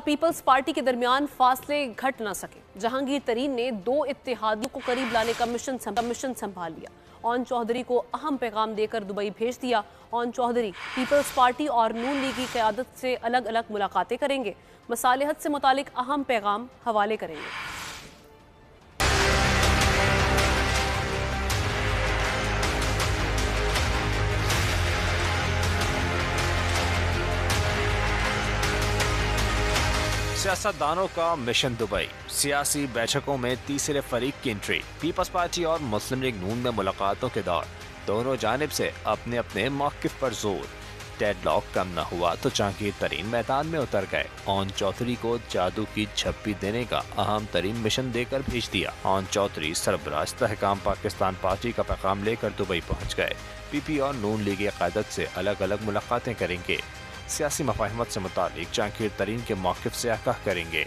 और peoples party के दरमियान फासले घट न सके। जहांगीर तरीन ने दो इत्तेहादियों को करीब लाने का मिशन संभाल लिया। ओन चौधरी को अहम पैगाम देकर दुबई भेज दिया। ओन चौधरी पीपल्स पार्टी और नून लीग की क़यादत से अलग अलग मुलाकातें करेंगे। मसालिहत से मुतालिक अहम पैगाम हवाले करेंगे। सियासतदानों का मिशन दुबई। सियासी बैठकों में तीसरे फरीक की एंट्री। पीपल्स पार्टी और मुस्लिम लीग नून में मुलाकातों के दौर। दोनों जानिब से अपने अपने मौक़िफ़ पर जोर। डेडलॉक कम न हुआ तो जहांगीर तरीन मैदान में उतर गए। ओन चौधरी को जादू की झप्पी देने का अहम तरीन मिशन देकर भेज दिया। ओन चौधरी सरबराह इस्तेहकाम पाकिस्तान पार्टी का पैगाम लेकर दुबई पहुँच गए। पीपी और नून लीग की क़यादत से अलग अलग मुलाकातें करेंगे। सियासी मफाहिमत से मुतालिक जहांगीर तरीन के मौक़िफ़ से आगाह करेंगे।